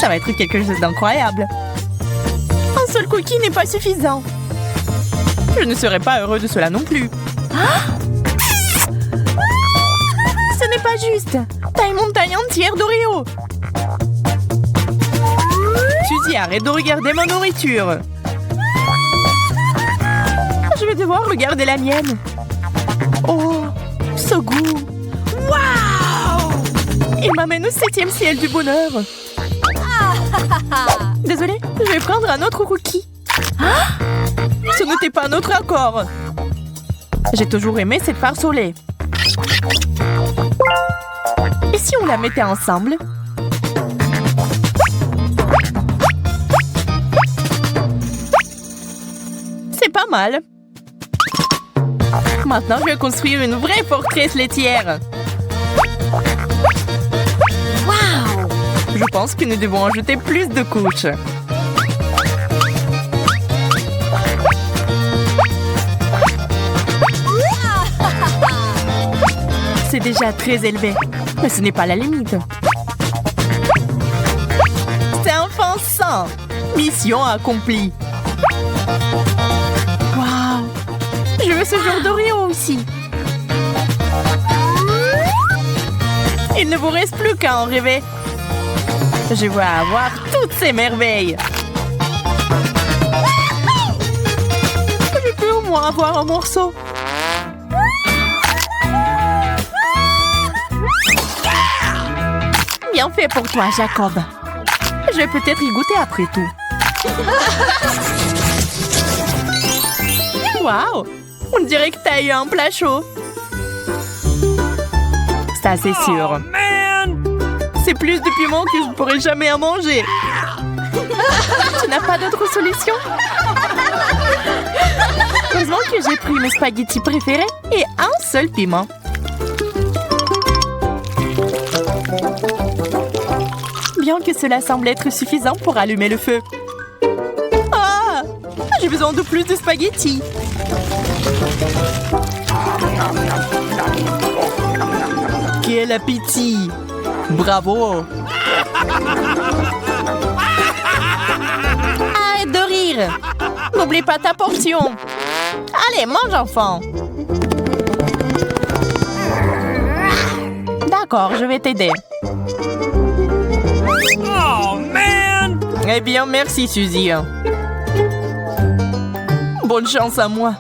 Ça va être quelque chose d'incroyable. Un seul cookie n'est pas suffisant. Je ne serais pas heureux de cela non plus. Ce n'est pas juste. T'as une montagne entière d'Oreo. Suzy, arrête de regarder ma nourriture. Je vais devoir regarder la mienne. Oh, ce goût. Waouh! Il m'amène au 7e ciel du bonheur. Désolée, je vais prendre un autre cookie. Ce n'était pas notre accord. J'ai toujours aimé cette farce au lait. Et si on la mettait ensemble? C'est pas mal. Maintenant, je vais construire une vraie forteresse laitière. Waouh! Je pense que nous devons ajouter plus de couches. C'est déjà très élevé, mais ce n'est pas la limite. C'est offensant. Mission accomplie. Waouh! Je veux ce genre d'Oreo aussi. Il ne vous reste plus qu'à en rêver. Je veux avoir toutes ces merveilles. Je peux au moins avoir un morceau. Bien fait pour toi, Jacob. Je vais peut-être y goûter après tout. Waouh! On dirait que t'as eu un plat chaud. Ça, c'est sûr. C'est plus de piment que je ne pourrai jamais en manger. Tu n'as pas d'autre solution? Heureusement que j'ai pris mes spaghettis préférés et un seul piment. Bien que cela semble être suffisant pour allumer le feu. Ah! J'ai besoin de plus de spaghettis. Quel appétit! Bravo! Arrête de rire! N'oublie pas ta portion! Allez, mange, enfant! D'accord, je vais t'aider. Oh, man! Eh bien, merci, Suzy. Bonne chance à moi.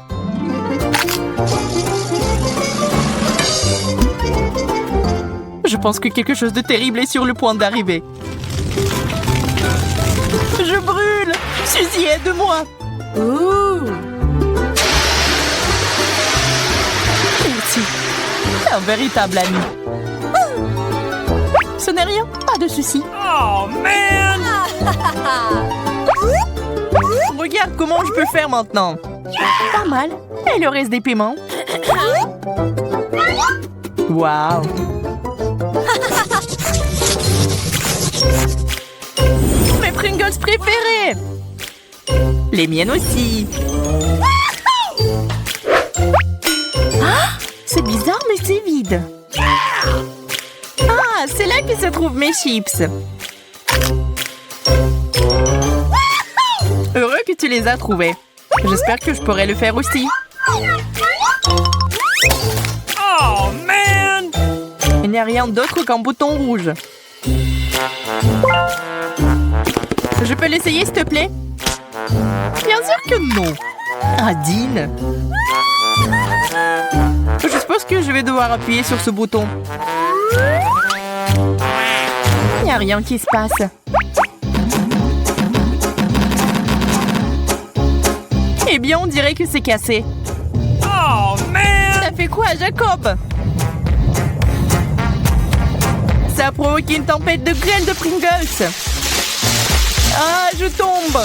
Je pense que quelque chose de terrible est sur le point d'arriver. Je brûle! Suzy, aide-moi! Merci. Un véritable ami. Ce n'est rien, pas de souci. Oh, man! Regarde comment je peux faire maintenant. Pas mal. Et le reste des piments. Waouh! Mes Pringles préférés! Les miennes aussi. Ah! C'est bizarre, mais c'est vide. Ah, c'est là que se trouvent mes chips. Heureux que tu les as trouvés. J'espère que je pourrai le faire aussi. Oh, man! Il n'y a rien d'autre qu'un bouton rouge. Je peux l'essayer, s'il te plaît? Bien sûr que non. Ah, Dean. Je suppose que je vais devoir appuyer sur ce bouton. Il n'y a rien qui se passe. Eh bien, on dirait que c'est cassé. Oh, man! Ça fait quoi, Jacob? Ça a provoqué une tempête de grêle de Pringles. Ah, je tombe.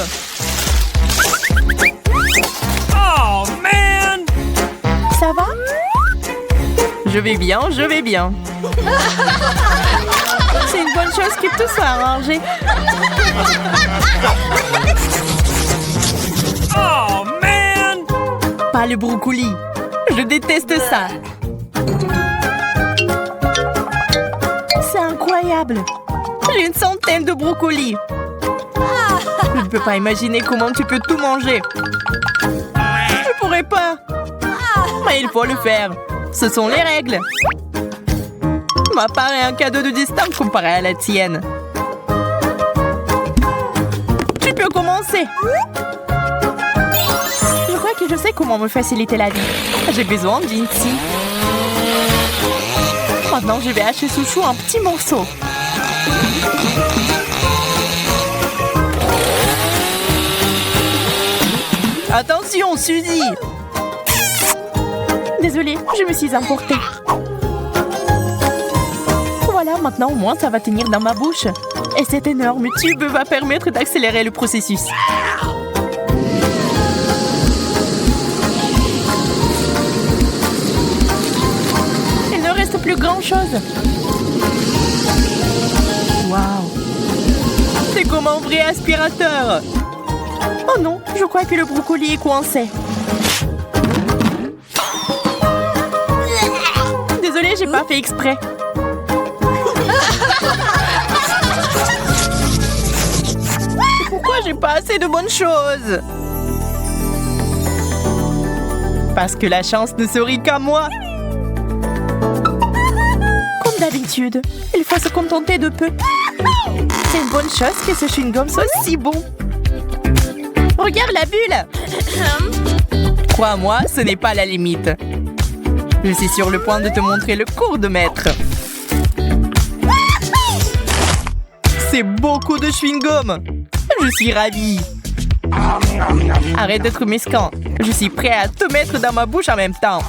Oh, man! Ça va? Je vais bien, je vais bien. C'est une bonne chose que tout soit arrangé. Oh, man! Pas le brocoli. Je déteste ça. C'est incroyable. J'ai une centaine de brocolis. Je ne peux pas imaginer comment tu peux tout manger. Je pourrais pas. Mais il faut le faire. Ce sont les règles. Ma part est un cadeau de distance comparé à la tienne. Tu peux commencer. Je crois que je sais comment me faciliter la vie. J'ai besoin d'ici. Maintenant, je vais hacher ce chou en petits morceaux. Attention, Suzy! Désolée, je me suis emportée. Voilà, maintenant au moins ça va tenir dans ma bouche. Et cet énorme tube va permettre d'accélérer le processus. Il ne reste plus grand-chose. Waouh! C'est comme un vrai aspirateur. Oh non, je crois que le brocoli est coincé. Désolée, j'ai pas fait exprès. Pourquoi j'ai pas assez de bonnes choses? Parce que la chance ne sourit qu'à moi. Comme d'habitude, il faut se contenter de peu. C'est une bonne chose que ce chewing-gum soit si bon. Regarde la bulle! Crois-moi, ce n'est pas la limite. Je suis sur le point de te montrer le cours de maître. C'est beaucoup de chewing-gum. Je suis ravie. Arrête d'être mesquin. Je suis prêt à te mettre dans ma bouche en même temps.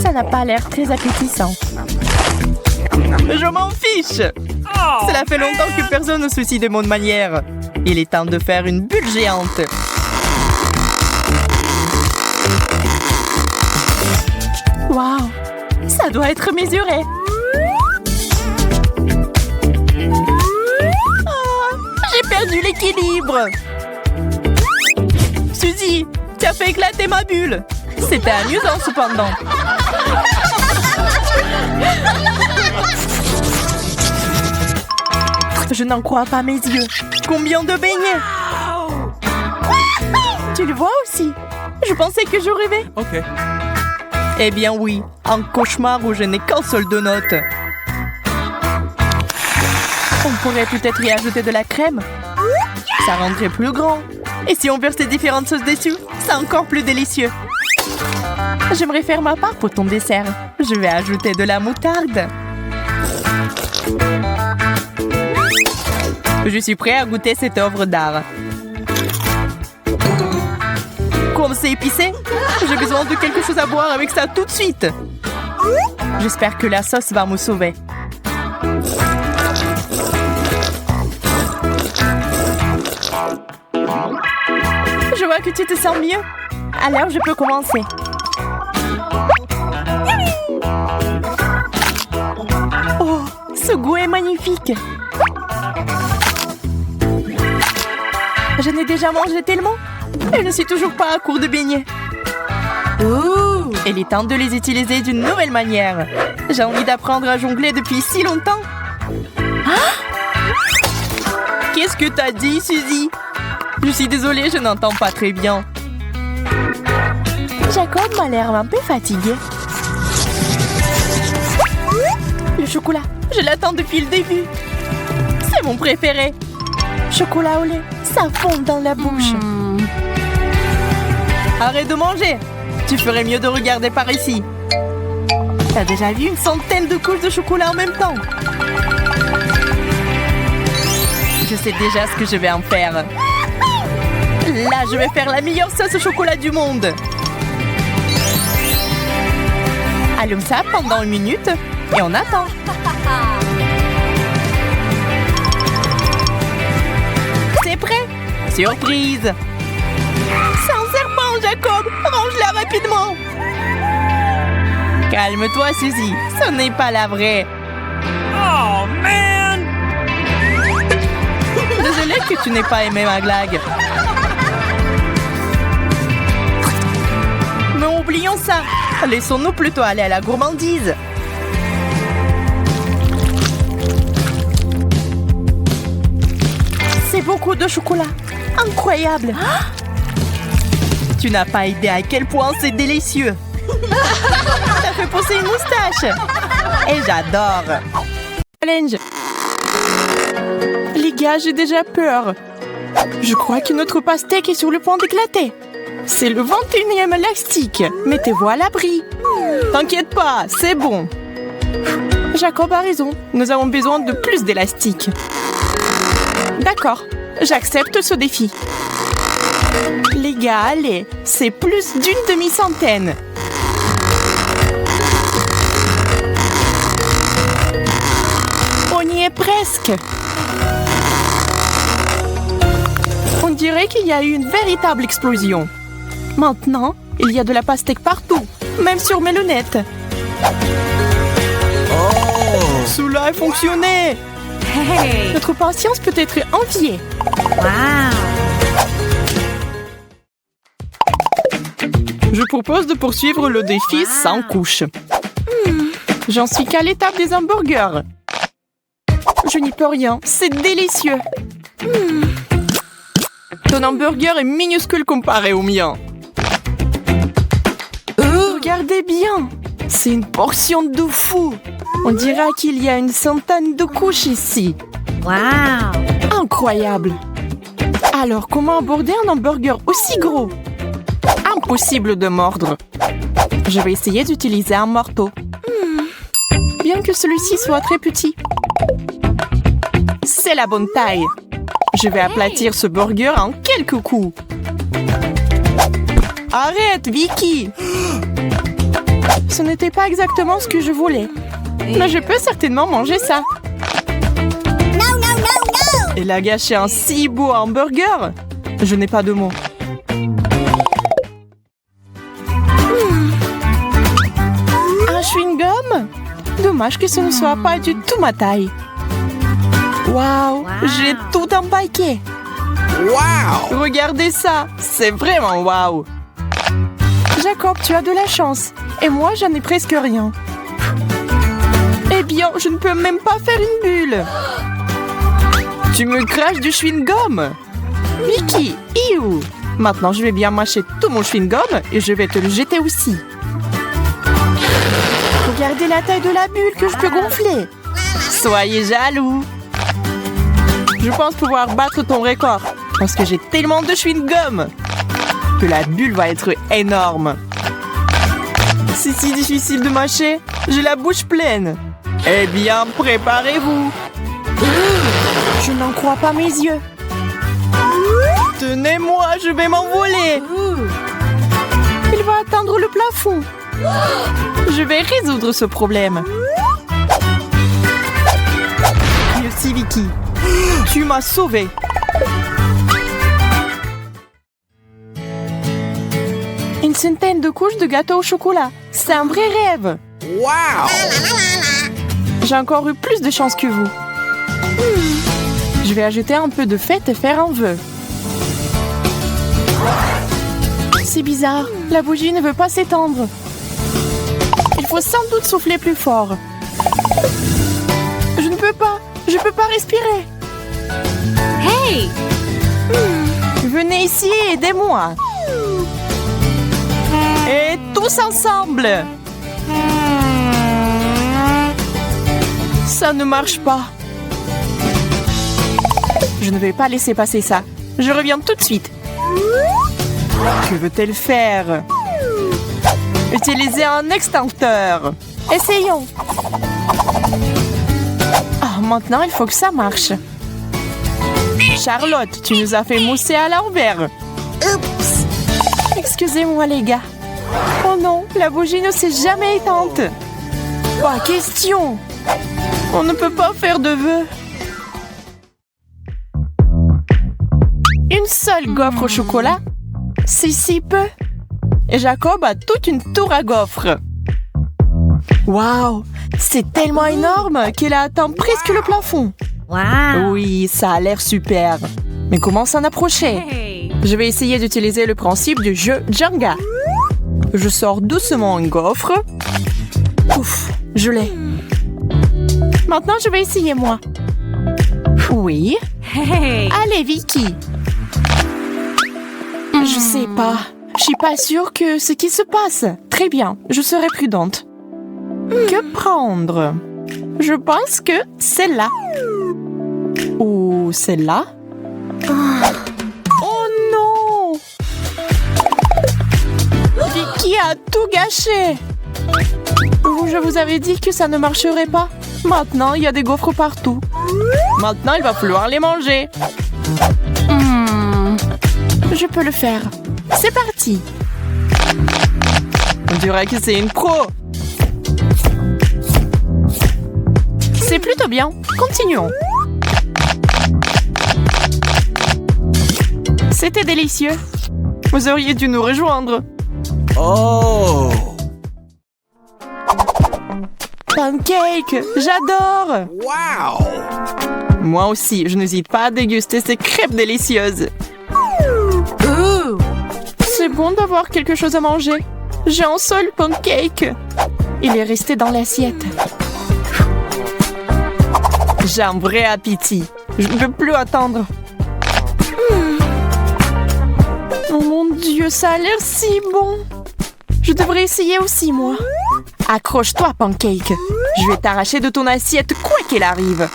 Ça n'a pas l'air très appétissant. Je m'en fiche. Cela fait longtemps que personne ne se soucie de mon manière. Il est temps de faire une bulle géante. Waouh, ça doit être mesuré. Oh, j'ai perdu l'équilibre. Suzy, tu as fait éclater ma bulle. C'était amusant cependant. Je n'en crois pas mes yeux. Combien de beignets! Tu le vois aussi? Je pensais que je rêvais. OK. Eh bien oui, un cauchemar où je n'ai qu'un seul donut. On pourrait peut-être y ajouter de la crème. Ça rendrait plus grand. Et si on versait différentes sauces dessus, c'est encore plus délicieux. J'aimerais faire ma part pour ton dessert. Je vais ajouter de la moutarde. Je suis prêt à goûter cette œuvre d'art. Comme c'est épicé, j'ai besoin de quelque chose à boire avec ça tout de suite. J'espère que la sauce va me sauver. Je vois que tu te sens mieux. Alors je peux commencer. Oh, ce goût est magnifique. J'en ai déjà mangé tellement. Et je ne suis toujours pas à court de beignets. Ouh, il est temps de les utiliser d'une nouvelle manière. J'ai envie d'apprendre à jongler depuis si longtemps. Ah! Qu'est-ce que t'as dit, Suzy? Je suis désolée, je n'entends pas très bien. Jacob m'a l'air un peu fatigué. Le chocolat, je l'attends depuis le début. C'est mon préféré. Chocolat au lait, ça fond dans la bouche. Arrête de manger. Tu ferais mieux de regarder par ici. T'as déjà vu une centaine de couches de chocolat en même temps? Je sais déjà ce que je vais en faire. Là, je vais faire la meilleure sauce au chocolat du monde. Allume ça pendant 1 minute et on attend. C'est prêt? Surprise! C'est un serpent, Jacob! Range-la rapidement! Calme-toi, Suzy. Ce n'est pas la vraie. Oh, man! Désolée que tu n'aies pas aimé ma blague. Mais oublions ça. Laissons-nous plutôt aller à la gourmandise. C'est beaucoup de chocolat. Incroyable. Tu n'as pas idée à quel point c'est délicieux. Ça fait pousser une moustache. Et j'adore. Challenge. Les gars, j'ai déjà peur. Je crois que notre pastèque est sur le point d'éclater. C'est le 21e élastique. Mettez-vous à l'abri. T'inquiète pas, c'est bon. Jacob a raison. Nous avons besoin de plus d'élastique. D'accord, j'accepte ce défi. Les gars, allez, c'est plus d'une demi-centaine. On y est presque. On dirait qu'il y a eu une véritable explosion. Maintenant, il y a de la pastèque partout, même sur mes lunettes. Oh, cela a fonctionné. Hey! Notre patience peut être enviée. Wow! Je propose de poursuivre le défi sans couche. J'en suis qu'à l'étape des hamburgers. Je n'y peux rien, c'est délicieux. Ton hamburger est minuscule comparé au mien. Regardez bien, c'est une portion de fou. On dirait qu'il y a une centaine de couches ici. Wow! Incroyable. Alors, comment aborder un hamburger aussi gros? Impossible de mordre. Je vais essayer d'utiliser un marteau. Bien que celui-ci soit très petit. C'est la bonne taille. Je vais aplatir ce burger en quelques coups. Arrête, Vicky! Ce n'était pas exactement ce que je voulais. Mais je peux certainement manger ça. Elle a gâché un si beau hamburger. Je n'ai pas de mots. Un chewing-gum? Dommage que ce ne soit pas du tout ma taille. Waouh, j'ai tout empaqué. Wow! Regardez ça, c'est vraiment waouh. Jacob, tu as de la chance. Et moi, j'en ai presque rien. Eh bien, je ne peux même pas faire une bulle. Tu me craches du chewing-gum. Vicky, iou. Maintenant, je vais bien mâcher tout mon chewing-gum et je vais te le jeter aussi. Regardez la taille de la bulle que je peux gonfler. Soyez jaloux. Je pense pouvoir battre ton record parce que j'ai tellement de chewing-gum que la bulle va être énorme. C'est si difficile de mâcher, j'ai la bouche pleine. Eh bien, préparez-vous. Je n'en crois pas mes yeux. Tenez-moi, je vais m'envoler. Il va atteindre le plafond. Je vais résoudre ce problème. Merci, Vicky. Tu m'as sauvée. Une centaine de couches de gâteau au chocolat. C'est un vrai rêve. Wow! J'ai encore eu plus de chance que vous. Je vais ajouter un peu de fête et faire un vœu. C'est bizarre. La bougie ne veut pas s'étendre. Il faut sans doute souffler plus fort. Je ne peux pas. Je peux pas respirer. Hey! Venez ici et aidez-moi. Et tous ensemble. Ça ne marche pas. Je ne vais pas laisser passer ça. Je reviens tout de suite. Que veut-elle faire? Utiliser un extincteur. Essayons. Ah, maintenant, il faut que ça marche. Charlotte, tu nous as fait mousser à l'envers. Oups. Excusez-moi, les gars. Oh non, la bougie ne s'est jamais éteinte. Pas question. On ne peut pas faire de vœux. Une seule gaufre au chocolat? C'est si peu. Et Jacob a toute une tour à gaufres. Waouh, c'est tellement énorme qu'il a atteint presque le plafond. Wow! Oui, ça a l'air super. Mais comment s'en approcher? Hey! Je vais essayer d'utiliser le principe du jeu Jenga. Je sors doucement une gaufre. Ouf, je l'ai. Maintenant, je vais essayer moi. Oui. Hey. Allez, Vicky. Je sais pas. Je suis pas sûre que ce qui se passe. Très bien, je serai prudente. Que prendre? Je pense que celle-là. Ou celle-là? Oh non! Vicky a tout gâché. Je vous avais dit que ça ne marcherait pas. Maintenant, il y a des gaufres partout. Maintenant, il va falloir les manger. Je peux le faire. C'est parti. On dirait que c'est une pro. C'est plutôt bien. Continuons. C'était délicieux. Vous auriez dû nous rejoindre. Oh! Pancake, j'adore. Wow! Moi aussi, je n'hésite pas à déguster ces crêpes délicieuses. C'est bon d'avoir quelque chose à manger. J'ai un seul pancake. Il est resté dans l'assiette. J'ai un vrai appétit. Je ne peux plus attendre. Oh mon Dieu, ça a l'air si bon. Je devrais essayer aussi, moi. Accroche-toi, pancake. Je vais t'arracher de ton assiette, quoi qu'il arrive.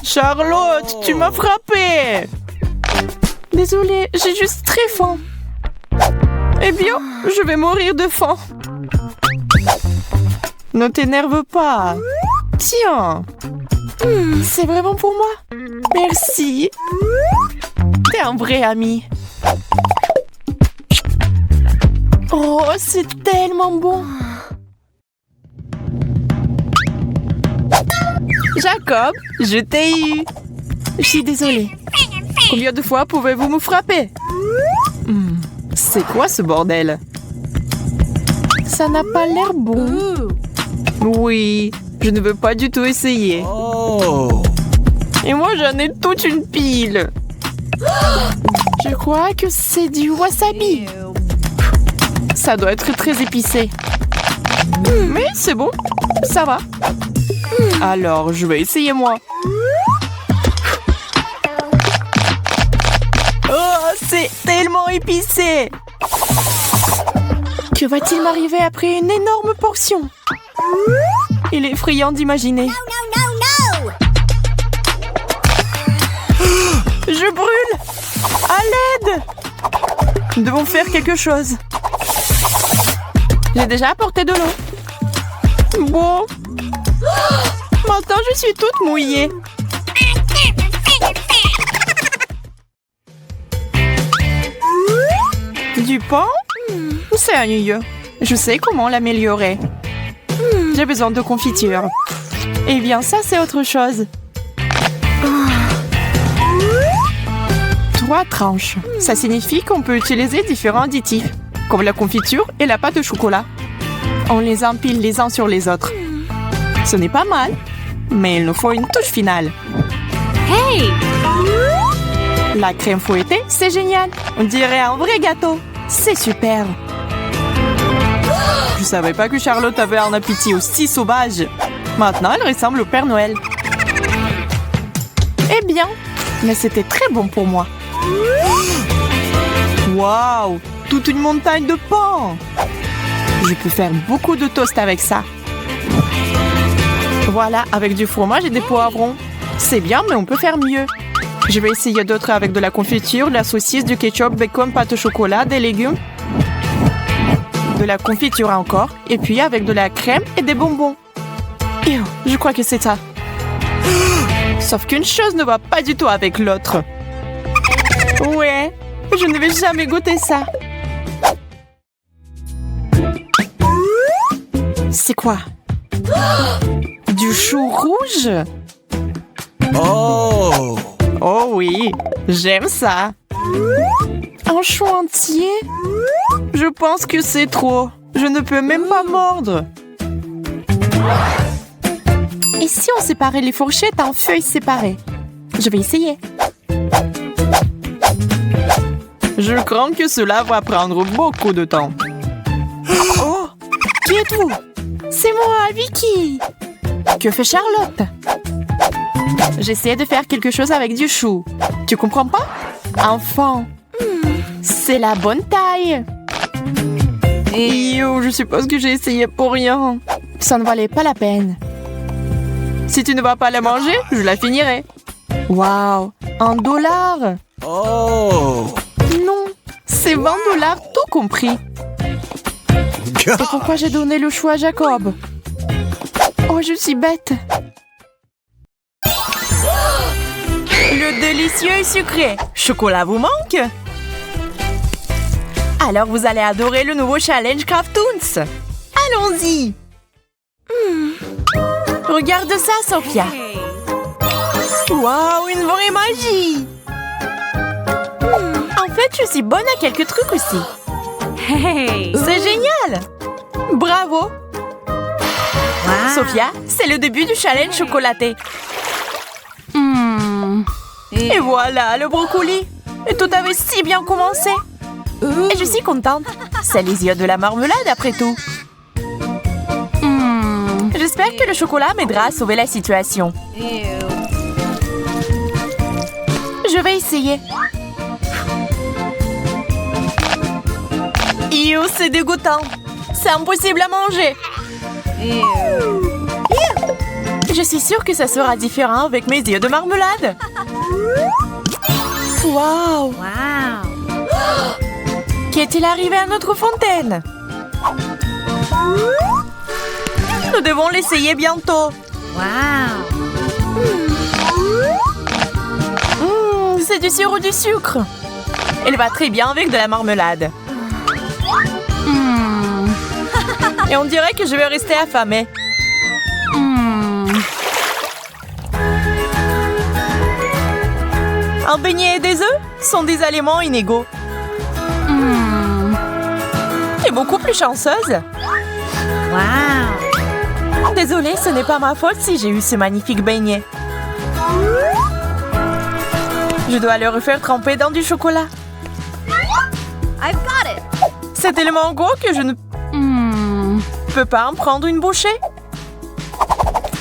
Charlotte, tu m'as frappée. Désolée, j'ai juste très faim. Eh bien, je vais mourir de faim. Ne t'énerve pas. Tiens. C'est vraiment pour moi. Merci. T'es un vrai ami. Oh, c'est tellement bon. Jacob, je t'ai eu. Je suis désolée. Combien de fois pouvez-vous me frapper? C'est quoi ce bordel? Ça n'a pas l'air bon. Oui, je ne veux pas du tout essayer. Oh! Et moi, j'en ai toute une pile. Je crois que c'est du wasabi. Ça doit être très épicé. Mais c'est bon, ça va. Alors, je vais essayer moi. Oh, c'est tellement épicé. Que va-t-il m'arriver après une énorme portion? Il est effrayant d'imaginer. Je brûle! À l'aide! Nous devons faire quelque chose. J'ai déjà apporté de l'eau. Bon. Maintenant, je suis toute mouillée. Du pain? Sérieux, je sais comment l'améliorer. J'ai besoin de confiture. Eh bien, ça, c'est autre chose. 3 tranches. Ça signifie qu'on peut utiliser différents additifs, comme la confiture et la pâte de chocolat. On les empile les uns sur les autres. Ce n'est pas mal, mais il nous faut une touche finale. Hey! La crème fouettée, c'est génial. On dirait un vrai gâteau. C'est super. Je savais pas que Charlotte avait un appétit aussi sauvage. Maintenant, elle ressemble au Père Noël. Eh bien, mais c'était très bon pour moi. Waouh! Toute une montagne de pain! Je peux faire beaucoup de toast avec ça. Voilà, avec du fromage et des poivrons. C'est bien, mais on peut faire mieux. Je vais essayer d'autres avec de la confiture, de la saucisse, du ketchup, bacon, pâte au chocolat, des légumes. De la confiture encore. Et puis avec de la crème et des bonbons. Ew, je crois que c'est ça. Sauf qu'une chose ne va pas du tout avec l'autre. Ouais, je ne vais jamais goûter ça. C'est quoi? Du chou rouge? Oh! Oh oui, j'aime ça. Un chou entier? Je pense que c'est trop. Je ne peux même pas mordre. Et si on séparait les fourchettes en feuilles séparées? Je vais essayer. Je crains que cela va prendre beaucoup de temps. Oh! Qui êtes-vous? C'est moi, Vicky! Que fait Charlotte? J'essaie de faire quelque chose avec du chou. Tu comprends pas? Enfant. C'est la bonne taille. Yo, je suppose que j'ai essayé pour rien. Ça ne valait pas la peine. Si tu ne vas pas la manger, je la finirai. Waouh, $1. Oh. Non, c'est $20 tout compris. Et pourquoi j'ai donné le choix à Jacob? Oh, je suis bête. Le délicieux et sucré. Chocolat vous manque? Alors vous allez adorer le nouveau challenge Craftoons. Allons-y. Regarde ça, Sophia. Waouh, une vraie magie. En fait, je suis bonne à quelques trucs aussi. Hey! C'est génial. Bravo. Wow! Sophia, c'est le début du challenge chocolaté. Et voilà, le brocoli. Et tout avait si bien commencé. Et je suis contente. C'est les yeux de la marmelade après tout. J'espère que le chocolat m'aidera à sauver la situation. Je vais essayer. Yo, c'est dégoûtant. C'est impossible à manger. Je suis sûre que ça sera différent avec mes yeux de marmelade. Waouh! Wow! Qu'est-il arrivé à notre fontaine? Nous devons l'essayer bientôt. Wow! C'est du sirop du sucre. Elle va très bien avec de la marmelade. Et on dirait que je vais rester affamée. Un beignet et des œufs sont des aliments inégaux. Tu es beaucoup plus chanceuse. Wow! Désolée, ce n'est pas ma faute si j'ai eu ce magnifique beignet. Je dois le refaire tremper dans du chocolat. I've got it! C'est tellement gros que je ne peux pas en prendre une bouchée.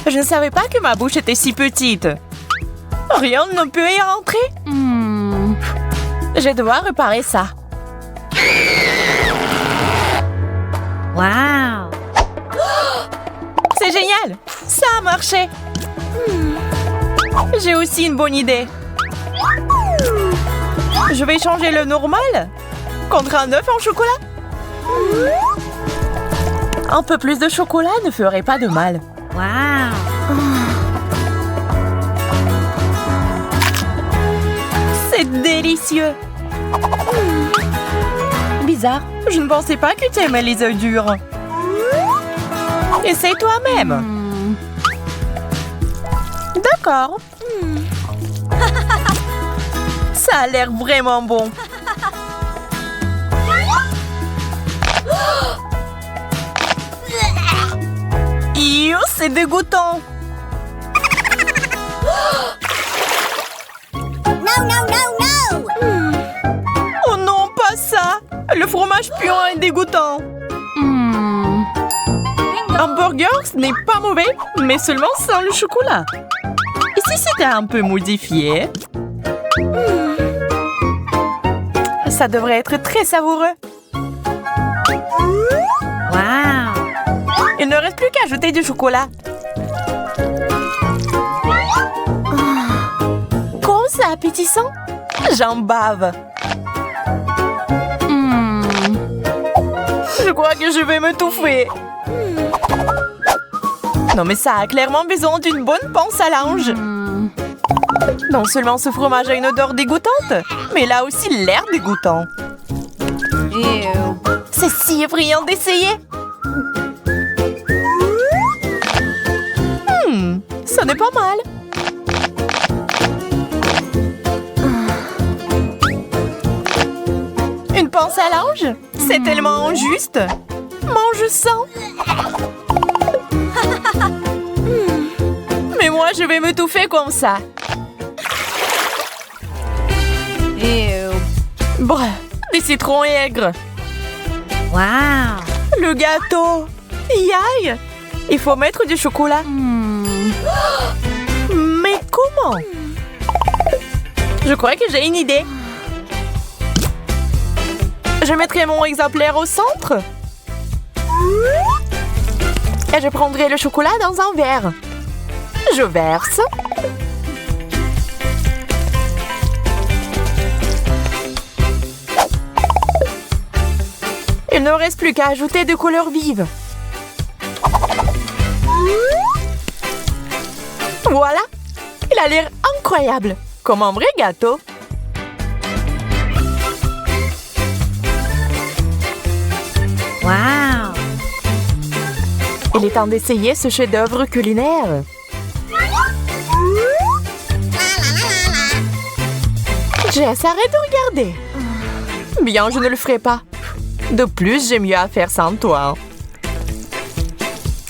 Je ne savais pas que ma bouche était si petite. Rien ne peut y rentrer. Je vais devoir réparer ça. Wow! C'est génial! Ça a marché! J'ai aussi une bonne idée. Je vais changer le normal contre un œuf en chocolat. Un peu plus de chocolat ne ferait pas de mal. Wow! C'est délicieux! Bizarre, je ne pensais pas que tu aimais les œufs durs. Essaye toi-même. D'accord. Ça a l'air vraiment bon. Yo, c'est dégoûtant. Oh non, pas ça. Le fromage puant est dégoûtant. Un burger, ce n'est pas mauvais, mais seulement sans le chocolat. Et si c'était un peu modifié? Ça devrait être très savoureux. Wow! Il ne reste plus qu'à ajouter du chocolat. Comment c'est appétissant? J'en bave. Je crois que je vais m'étouffer. Non mais ça a clairement besoin d'une bonne panse à linge. Non seulement ce fromage a une odeur dégoûtante, mais il a aussi l'air dégoûtant. C'est si effrayant d'essayer. Ça n'est pas mal. Une panse à linge? C'est tellement injuste. Mange sans. Mais moi, je vais m'étouffer comme ça. Bref, des citrons aigres. Wow! Le gâteau. Yaï! Il faut mettre du chocolat. Mais comment? Je crois que j'ai une idée. Je mettrai mon exemplaire au centre. Et je prendrai le chocolat dans un verre. Je verse. Il ne reste plus qu'à ajouter de couleurs vives. Voilà, il a l'air incroyable, comme un vrai gâteau. Wow. Il est temps d'essayer ce chef-d'œuvre culinaire. Jess, arrête de regarder. Bien, je ne le ferai pas. De plus, j'ai mieux à faire sans toi.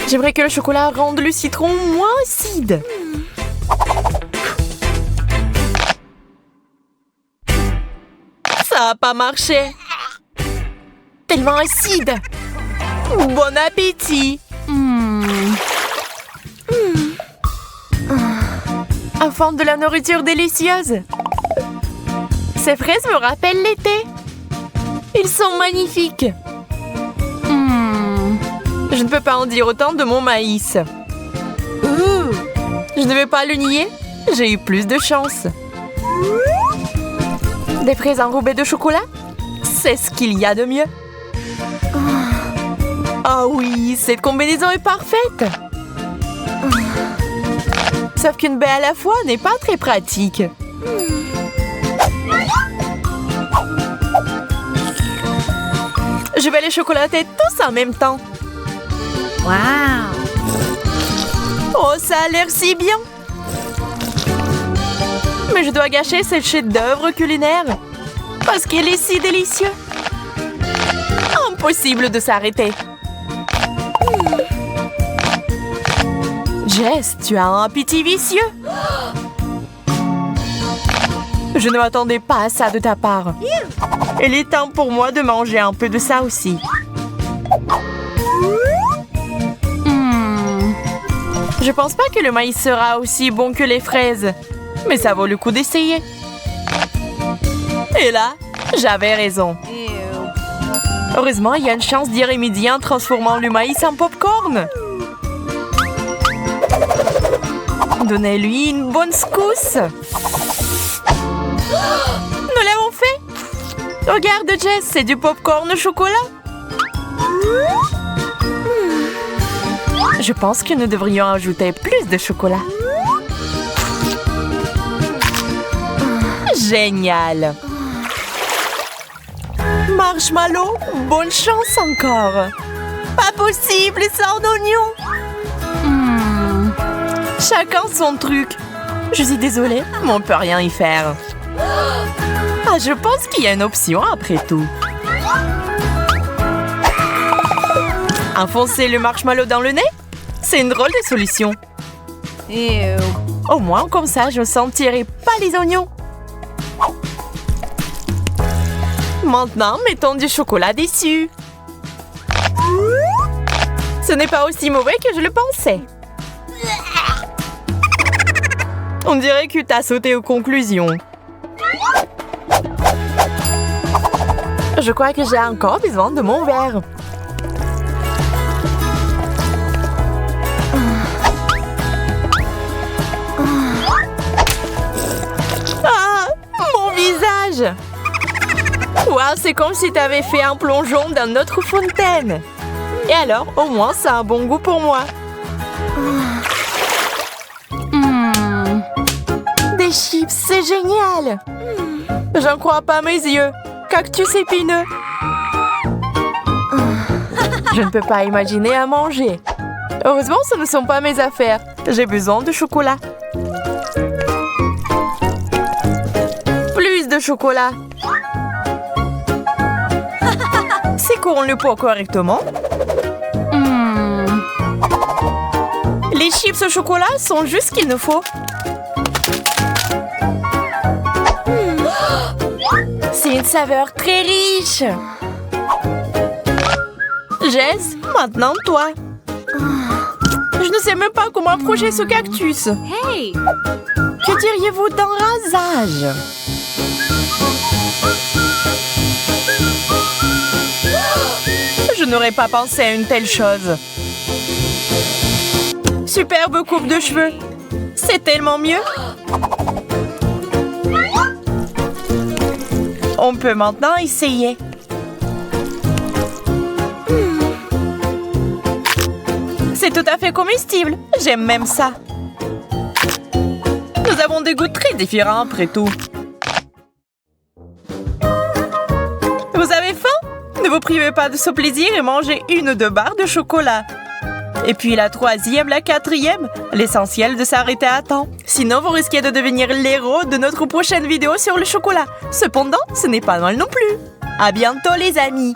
J'aimerais que le chocolat rende le citron moins acide. Ça n'a pas marché. Tellement acide. Bon appétit. Enfant de la nourriture délicieuse. Ces fraises me rappellent l'été. Ils sont magnifiques. Je ne peux pas en dire autant de mon maïs. Je ne vais pas le nier. J'ai eu plus de chance. Des fraises enrobées de chocolat? C'est ce qu'il y a de mieux. Ah oui, cette combinaison est parfaite. Sauf qu'une baie à la fois n'est pas très pratique. Je vais les chocolater tous en même temps. Wow. Oh, ça a l'air si bien. Mais je dois gâcher ce chef-d'œuvre culinaire parce qu'il est si délicieux. Impossible de s'arrêter. Jess, tu as un appétit vicieux. Je ne m'attendais pas à ça de ta part. Il est temps pour moi de manger un peu de ça aussi. Je pense pas que le maïs sera aussi bon que les fraises, mais ça vaut le coup d'essayer. Et là, j'avais raison. Heureusement, il y a une chance d'y remédier en transformant le maïs en popcorn. Donnez-lui une bonne secousse. Nous l'avons fait. Regarde, Jess, c'est du popcorn au chocolat. Je pense que nous devrions ajouter plus de chocolat. Génial. Marshmallow, bonne chance encore. Pas possible, sans oignon. Chacun son truc. Je suis désolée, mais on peut rien y faire. Ah, je pense qu'il y a une option après tout. Enfoncer le marshmallow dans le nez? C'est une drôle de solution. Au moins, comme ça, je ne sentirai pas les oignons. Maintenant, mettons du chocolat dessus. Ce n'est pas aussi mauvais que je le pensais. On dirait que tu as sauté aux conclusions. Je crois que j'ai encore besoin de mon verre. Ah, mon visage! Wow, c'est comme si tu avais fait un plongeon dans notre fontaine. Et alors, au moins, ça a un bon goût pour moi. Des chips, c'est génial! J'en crois pas mes yeux. Cactus épineux. Je ne peux pas imaginer à manger. Heureusement, ce ne sont pas mes affaires. J'ai besoin de chocolat. Plus de chocolat. C'est qu'on le poids correctement. Les chips au chocolat sont juste ce qu'il nous faut. C'est une saveur très riche. Jess, maintenant toi. Je ne sais même pas comment approcher ce cactus. Hey! Que diriez-vous d'un rasage? Je n'aurais pas pensé à une telle chose. Superbe coupe de cheveux. C'est tellement mieux. On peut maintenant essayer. C'est tout à fait comestible. J'aime même ça. Nous avons des goûts très différents après tout. Vous avez faim? Ne vous privez pas de ce plaisir et mangez 1 ou 2 barres de chocolat. Et puis la 3e, la 4e, l'essentiel de s'arrêter à temps. Sinon, vous risquez de devenir l'héros de notre prochaine vidéo sur le chocolat. Cependant, ce n'est pas mal non plus. À bientôt les amis!